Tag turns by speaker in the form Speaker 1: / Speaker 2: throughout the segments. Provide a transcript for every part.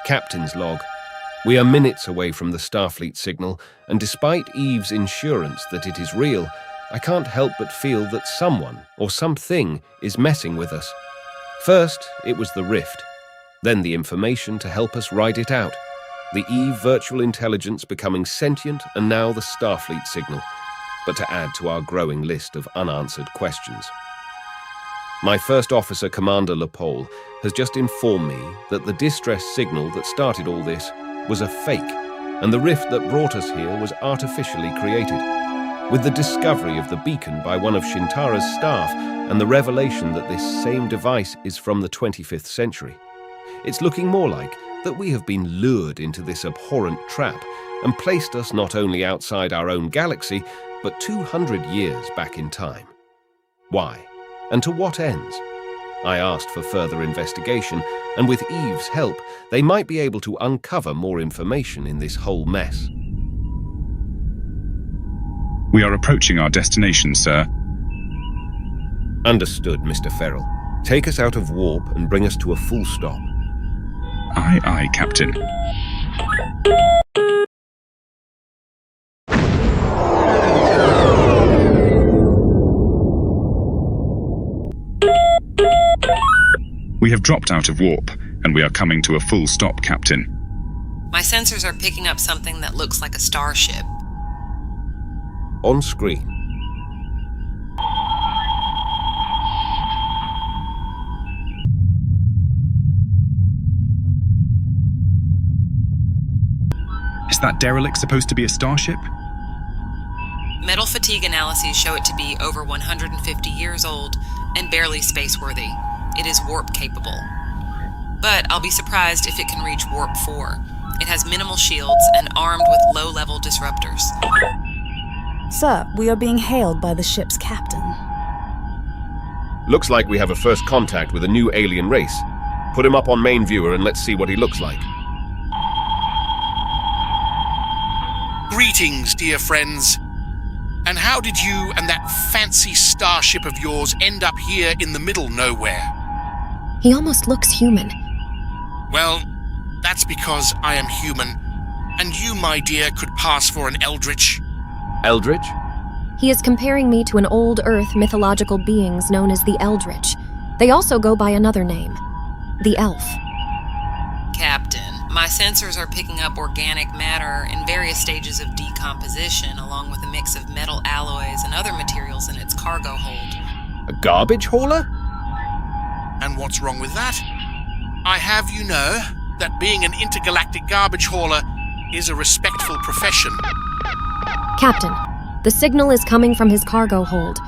Speaker 1: Captain's log. We are minutes away from the Starfleet signal, and despite Eve's assurance that it is real, I can't help but feel that someone or something is messing with us. First, it was the rift. Then the information to help us ride it out. The Eve virtual intelligence becoming sentient, and now the Starfleet signal. But to add to our growing list of unanswered questions. My first officer, Commander Lepole, has just informed me that the distress signal that started all this was a fake, and the rift that brought us here was artificially created. With the discovery of the beacon by one of Shintara's staff and the revelation that this same device is from the 25th century, it's looking more like that we have been lured into this abhorrent trap and placed us not only outside our own galaxy, but 200 years back in time. Why? And to what ends? I asked for further investigation, and with Eve's help, they might be able to uncover more information in this whole mess.
Speaker 2: We are approaching our destination, sir.
Speaker 1: Understood, Mr. Ferrell. Take us out of warp and bring us to a full stop.
Speaker 2: Aye, aye, Captain. We have dropped out of warp, and we are coming to a full stop, Captain.
Speaker 3: My sensors are picking up something that looks like a starship.
Speaker 1: On screen.
Speaker 2: Is that derelict supposed to be a starship?
Speaker 3: Metal fatigue analyses show it to be over 150 years old and barely space-worthy. It is warp-capable. But I'll be surprised if it can reach Warp 4. It has minimal shields and armed with low-level disruptors.
Speaker 4: Sir, we are being hailed by the ship's captain.
Speaker 1: Looks like we have a first contact with a new alien race. Put him up on main viewer and let's see what he looks like.
Speaker 5: Greetings, dear friends. And how did you and that fancy starship of yours end up here in the middle nowhere?
Speaker 6: He almost looks human.
Speaker 5: Well, that's because I am human, and you, my dear, could pass for an eldritch.
Speaker 1: Eldritch?
Speaker 6: He is comparing me to an old Earth mythological beings known as the Eldritch. They also go by another name, the Elf.
Speaker 3: Captain, my sensors are picking up organic matter in various stages of decomposition, along with a mix of metal alloys and other materials in its cargo hold.
Speaker 1: A garbage hauler?
Speaker 5: And what's wrong with that? I have you know that being an intergalactic garbage hauler is a respectful profession.
Speaker 6: Captain, the signal is coming from his cargo hold.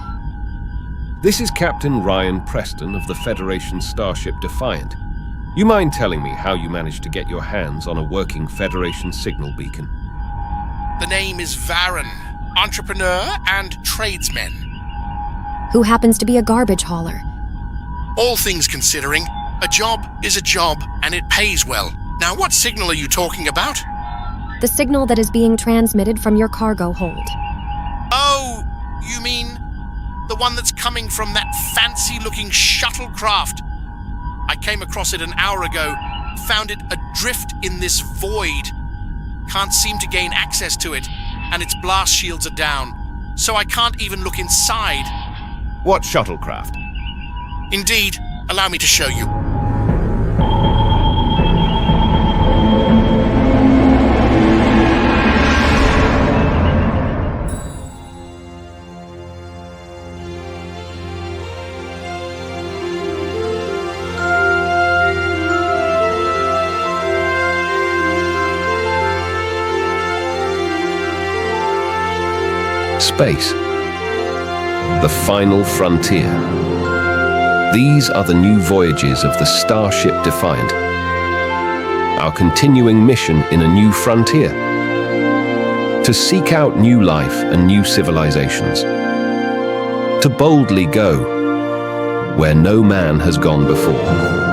Speaker 1: This is Captain Ryan Preston of the Federation starship Defiant. You mind telling me how you managed to get your hands on a working Federation signal beacon?
Speaker 5: The name is Varen, entrepreneur and tradesman.
Speaker 6: Who happens to be a garbage hauler.
Speaker 5: All things considering, a job is a job and it pays well. Now, what signal are you talking about?
Speaker 6: The signal that is being transmitted from your cargo hold.
Speaker 5: Oh, you mean the one that's coming from that fancy-looking shuttlecraft? I came across it an hour ago, found it adrift in this void. Can't seem to gain access to it, and its blast shields are down, so I can't even look inside.
Speaker 1: What shuttlecraft?
Speaker 5: Indeed, allow me to show you.
Speaker 1: Space. The final frontier. These are the new voyages of the Starship Defiant. Our continuing mission in a new frontier. To seek out new life and new civilizations. To boldly go where no man has gone before.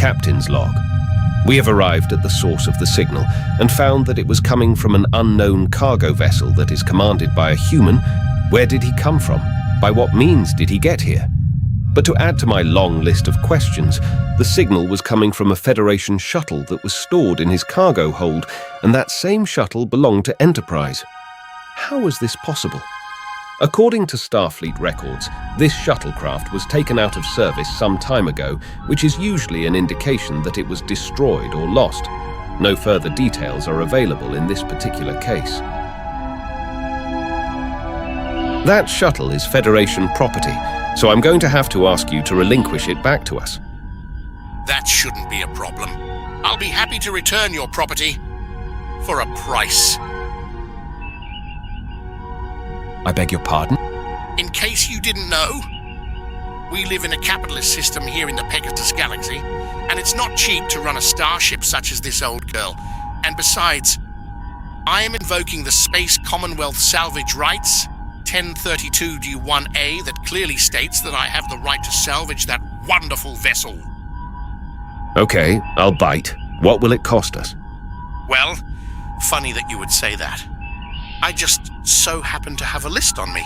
Speaker 1: captain's log. We have arrived at the source of the signal and found that it was coming from an unknown cargo vessel that is commanded by a human. Where did he come from? By what means did he get here? But to add to my long list of questions, the signal was coming from a Federation shuttle that was stored in his cargo hold, and that same shuttle belonged to Enterprise. How was this possible? According to Starfleet records, this shuttlecraft was taken out of service some time ago, which is usually an indication that it was destroyed or lost. No further details are available in this particular case. That shuttle is Federation property, so I'm going to have to ask you to relinquish it back to us.
Speaker 5: That shouldn't be a problem. I'll be happy to return your property for a price.
Speaker 1: I beg your pardon?
Speaker 5: In case you didn't know, we live in a capitalist system here in the Pegasus Galaxy, and it's not cheap to run a starship such as this old girl. And besides, I am invoking the Space Commonwealth salvage rights, 1032D1A, that clearly states that I have the right to salvage that wonderful vessel.
Speaker 1: Okay, I'll bite. What will it cost us?
Speaker 5: Well, funny that you would say that. I just so happen to have a list on me.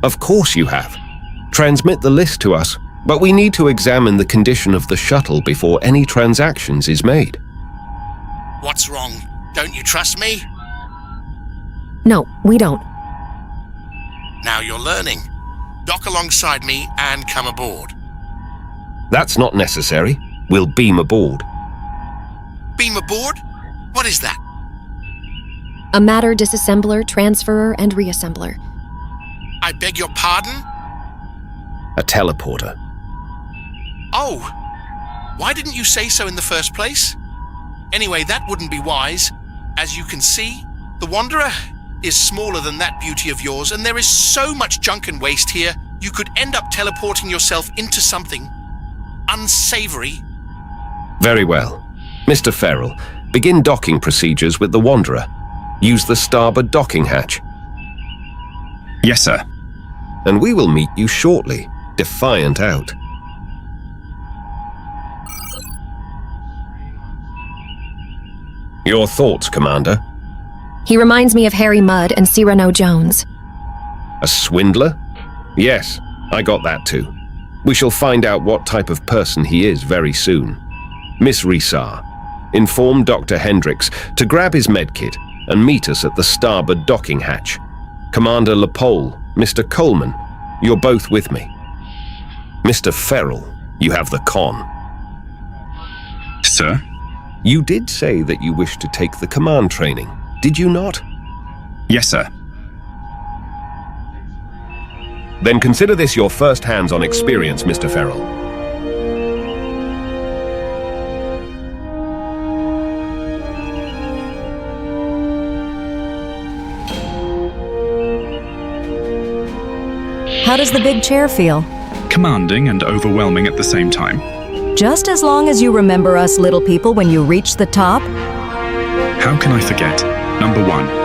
Speaker 1: Of course you have. Transmit the list to us, but we need to examine the condition of the shuttle before any transactions is made.
Speaker 5: What's wrong? Don't you trust me?
Speaker 6: No, we don't.
Speaker 5: Now you're learning. Dock alongside me and come aboard.
Speaker 1: That's not necessary. We'll beam aboard.
Speaker 5: Beam aboard? What is that?
Speaker 6: A matter disassembler, transferer, and reassembler.
Speaker 5: I beg your pardon?
Speaker 1: A teleporter.
Speaker 5: Oh, why didn't you say so in the first place? Anyway, that wouldn't be wise. As you can see, the Wanderer is smaller than that beauty of yours, and there is so much junk and waste here, you could end up teleporting yourself into something unsavory.
Speaker 1: Very well. Mr. Ferrell, begin docking procedures with the Wanderer. Use the starboard docking hatch.
Speaker 2: Yes, sir.
Speaker 1: And we will meet you shortly. Defiant out. Your thoughts, Commander?
Speaker 6: He reminds me of Harry Mudd and Cyrano Jones.
Speaker 1: A swindler? Yes, I got that too. We shall find out what type of person he is very soon. Miss Rissar, inform Dr. Hendricks to grab his medkit and meet us at the starboard docking hatch. Commander Lepole, Mr. Coleman, you're both with me. Mr. Ferrell, you have the con.
Speaker 2: Sir?
Speaker 1: You did say that you wished to take the command training, did you not?
Speaker 2: Yes, sir.
Speaker 1: Then consider this your first hands-on experience, Mr. Ferrell.
Speaker 4: How does the big chair feel?
Speaker 2: Commanding and overwhelming at the same time.
Speaker 4: Just as long as you remember us little people when you reach the top?
Speaker 2: How can I forget? Number 1.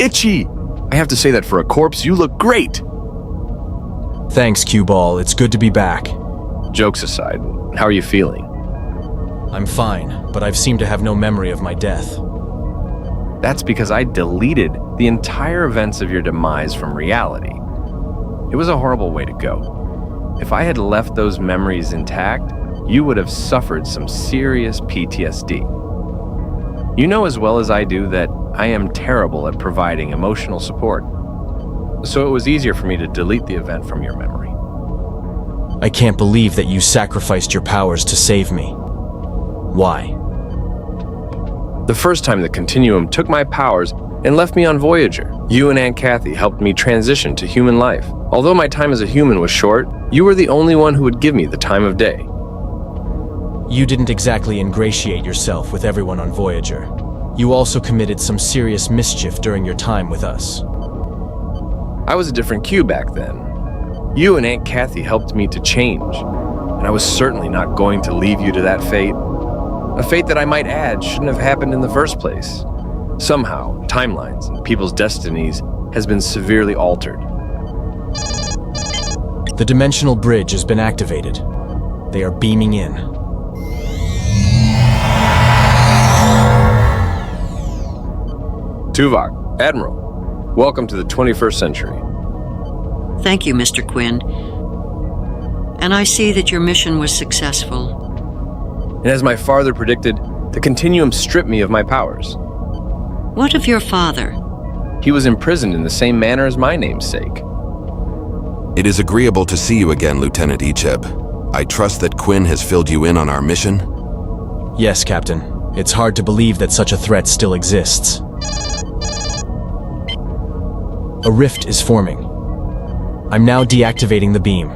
Speaker 7: itchy. I have to say that for a corpse, you look great.
Speaker 8: Thanks, Cue Ball. It's good to be back.
Speaker 7: Jokes aside, how are you feeling?
Speaker 8: I'm fine, but I've seemed to have no memory of my death.
Speaker 7: That's because I deleted the entire events of your demise from reality. It was a horrible way to go. If I had left those memories intact, you would have suffered some serious PTSD. You know as well as I do that I am terrible at providing emotional support, so it was easier for me to delete the event from your memory.
Speaker 8: I can't believe that you sacrificed your powers to save me. Why?
Speaker 7: The first time the Continuum took my powers and left me on Voyager, you and Aunt Kathy helped me transition to human life. Although my time as a human was short, you were the only one who would give me the time of day.
Speaker 8: You didn't exactly ingratiate yourself with everyone on Voyager. You also committed some serious mischief during your time with us.
Speaker 7: I was a different Q back then. You and Aunt Kathy helped me to change, and I was certainly not going to leave you to that fate. A fate that I might add shouldn't have happened in the first place. Somehow, timelines and people's destinies has been severely altered.
Speaker 8: The dimensional bridge has been activated. They are beaming in.
Speaker 7: Tuvok, Admiral, welcome to the 21st century.
Speaker 9: Thank you, Mr. Quinn. And I see that your mission was successful.
Speaker 7: And as my father predicted, the Continuum stripped me of my powers.
Speaker 9: What of your father?
Speaker 7: He was imprisoned in the same manner as my namesake.
Speaker 10: It is agreeable to see you again, Lieutenant Icheb. I trust that Quinn has filled you in on our mission?
Speaker 8: Yes, Captain. It's hard to believe that such a threat still exists. A rift is forming. I'm now deactivating the beam.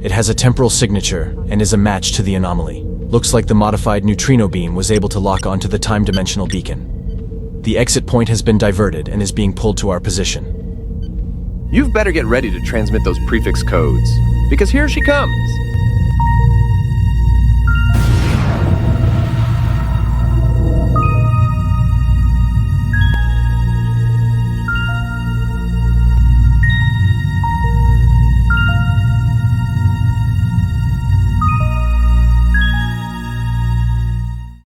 Speaker 8: It has a temporal signature and is a match to the anomaly. Looks like the modified neutrino beam was able to lock onto the time-dimensional beacon. The exit point has been diverted and is being pulled to our position.
Speaker 7: You've better get ready to transmit those prefix codes, because here she comes.